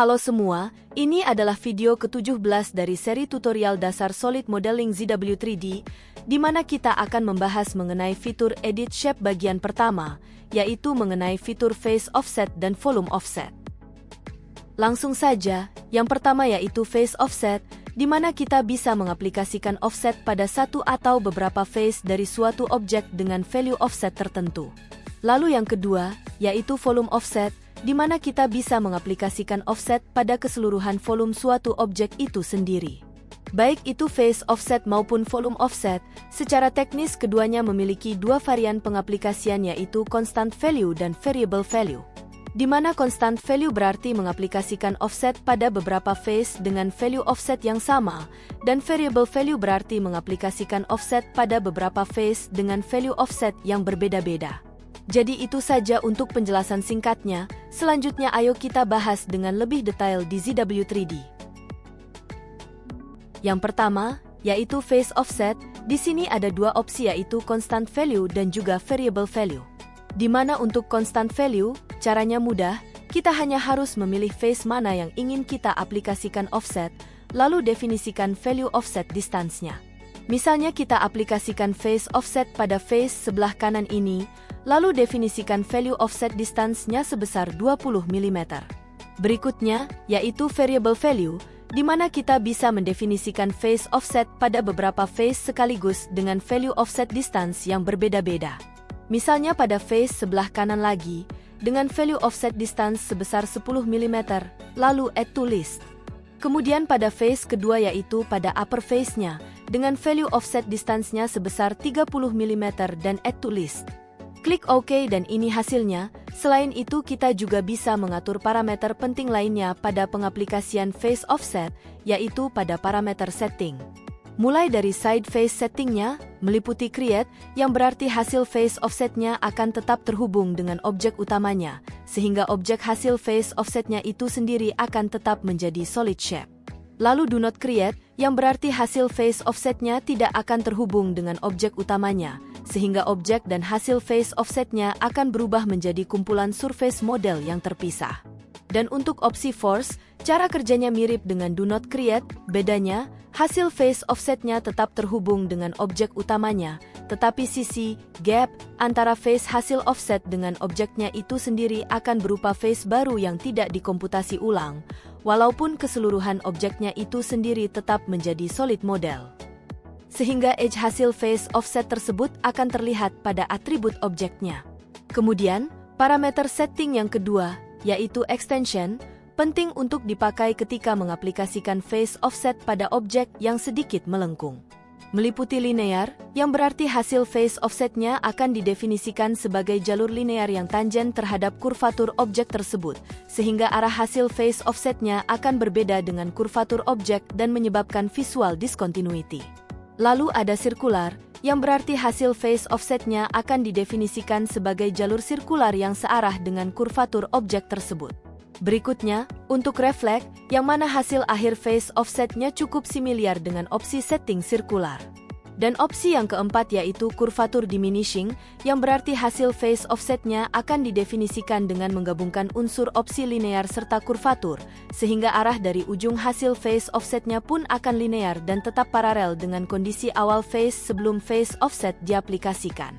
Halo semua, ini adalah video ke-17 dari seri tutorial dasar Solid Modeling ZW3D, di mana kita akan membahas mengenai fitur Edit Shape bagian pertama, yaitu mengenai fitur Face Offset dan Volume Offset. Langsung saja, yang pertama yaitu Face Offset, di mana kita bisa mengaplikasikan offset pada satu atau beberapa face dari suatu objek dengan value offset tertentu. Lalu yang kedua, yaitu Volume Offset, di mana kita bisa mengaplikasikan offset pada keseluruhan volume suatu objek itu sendiri. Baik itu face offset maupun volume offset, secara teknis keduanya memiliki dua varian pengaplikasian yaitu constant value dan variable value. Di mana constant value berarti mengaplikasikan offset pada beberapa face dengan value offset yang sama, dan variable value berarti mengaplikasikan offset pada beberapa face dengan value offset yang berbeda-beda. Jadi itu saja untuk penjelasan singkatnya, selanjutnya ayo kita bahas dengan lebih detail di ZW3D. Yang pertama, yaitu Face Offset, di sini ada dua opsi yaitu Constant Value dan juga Variable Value. Di mana untuk Constant Value, caranya mudah, kita hanya harus memilih face mana yang ingin kita aplikasikan offset, lalu definisikan value offset distance-nya. Misalnya kita aplikasikan face offset pada face sebelah kanan ini, lalu definisikan value offset distance-nya sebesar 20 mm. Berikutnya, yaitu variable value, di mana kita bisa mendefinisikan face offset pada beberapa face sekaligus dengan value offset distance yang berbeda-beda. Misalnya pada face sebelah kanan lagi, dengan value offset distance sebesar 10 mm, lalu add to list. Kemudian pada face kedua yaitu pada upper face-nya, dengan value offset distance-nya sebesar 30 mm dan add to list. Klik OK dan ini hasilnya. Selain itu kita juga bisa mengatur parameter penting lainnya pada pengaplikasian face offset, yaitu pada parameter setting. Mulai dari side face settingnya, meliputi create, yang berarti hasil face offsetnya akan tetap terhubung dengan objek utamanya, sehingga objek hasil face offsetnya itu sendiri akan tetap menjadi solid shape. Lalu do not create, yang berarti hasil face offsetnya tidak akan terhubung dengan objek utamanya, sehingga objek dan hasil face offsetnya akan berubah menjadi kumpulan surface model yang terpisah. Dan untuk opsi force, cara kerjanya mirip dengan do not create, bedanya, hasil face offsetnya tetap terhubung dengan objek utamanya, tetapi sisi, gap, antara face hasil offset dengan objeknya itu sendiri akan berupa face baru yang tidak dikomputasi ulang, walaupun keseluruhan objeknya itu sendiri tetap menjadi solid model. Sehingga edge hasil face offset tersebut akan terlihat pada atribut objeknya. Kemudian, parameter setting yang kedua, yaitu extension, penting untuk dipakai ketika mengaplikasikan face offset pada objek yang sedikit melengkung. Meliputi linear, yang berarti hasil face offsetnya akan didefinisikan sebagai jalur linear yang tanjen terhadap kurvatur objek tersebut, sehingga arah hasil face offsetnya akan berbeda dengan kurvatur objek dan menyebabkan visual discontinuity. Lalu ada sirkular, yang berarti hasil face offsetnya akan didefinisikan sebagai jalur sirkular yang searah dengan kurvatur objek tersebut. Berikutnya, untuk reflect, yang mana hasil akhir face offsetnya cukup similar dengan opsi setting sirkular. Dan opsi yang keempat yaitu kurvatur diminishing, yang berarti hasil face offsetnya akan didefinisikan dengan menggabungkan unsur opsi linear serta kurvatur, sehingga arah dari ujung hasil face offsetnya pun akan linear dan tetap paralel dengan kondisi awal face sebelum face offset diaplikasikan.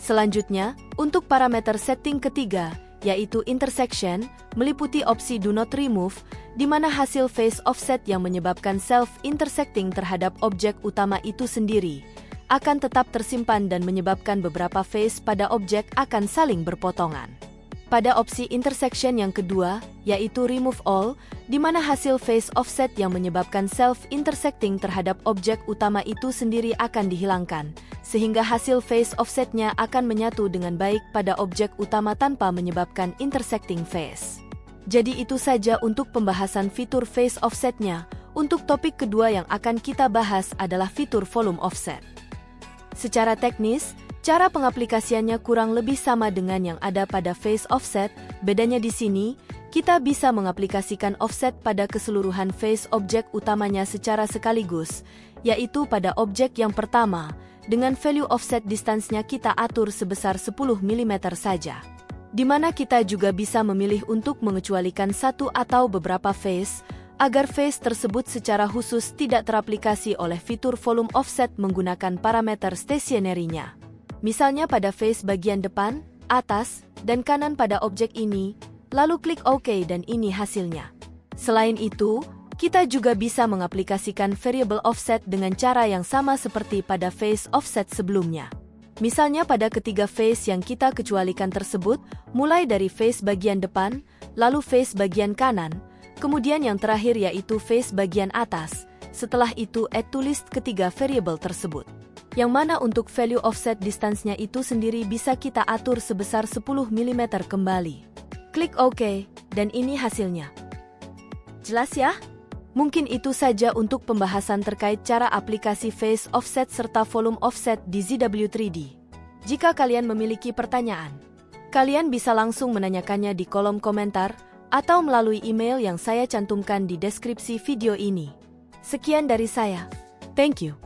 Selanjutnya, untuk parameter setting ketiga, yaitu intersection, meliputi opsi do not remove, di mana hasil face offset yang menyebabkan self-intersecting terhadap objek utama itu sendiri, akan tetap tersimpan dan menyebabkan beberapa face pada objek akan saling berpotongan. Pada opsi intersection yang kedua, yaitu remove all, di mana hasil face offset yang menyebabkan self-intersecting terhadap objek utama itu sendiri akan dihilangkan, sehingga hasil face offsetnya akan menyatu dengan baik pada objek utama tanpa menyebabkan intersecting face. Jadi itu saja untuk pembahasan fitur face offsetnya. Untuk topik kedua yang akan kita bahas adalah fitur volume offset. Secara teknis, cara pengaplikasiannya kurang lebih sama dengan yang ada pada face offset, bedanya di sini, kita bisa mengaplikasikan offset pada keseluruhan face objek utamanya secara sekaligus, yaitu pada objek yang pertama, dengan value offset distance-nya kita atur sebesar 10 mm saja. di mana kita juga bisa memilih untuk mengecualikan satu atau beberapa phase, agar phase tersebut secara khusus tidak teraplikasi oleh fitur volume offset menggunakan parameter stationary-nya. Misalnya pada phase bagian depan, atas, dan kanan pada objek ini, lalu klik OK dan ini hasilnya. Selain itu, kita juga bisa mengaplikasikan variable offset dengan cara yang sama seperti pada phase offset sebelumnya. Misalnya pada ketiga phase yang kita kecualikan tersebut, mulai dari phase bagian depan, lalu phase bagian kanan, kemudian yang terakhir yaitu phase bagian atas, setelah itu add to list ketiga variable tersebut. Yang mana untuk value offset distance-nya itu sendiri bisa kita atur sebesar 10 mm kembali. Klik OK, dan ini hasilnya. Jelas ya? Mungkin itu saja untuk pembahasan terkait cara aplikasi phase offset serta volume offset di ZW3D. Jika kalian memiliki pertanyaan, kalian bisa langsung menanyakannya di kolom komentar atau melalui email yang saya cantumkan di deskripsi video ini. Sekian dari saya. Thank you.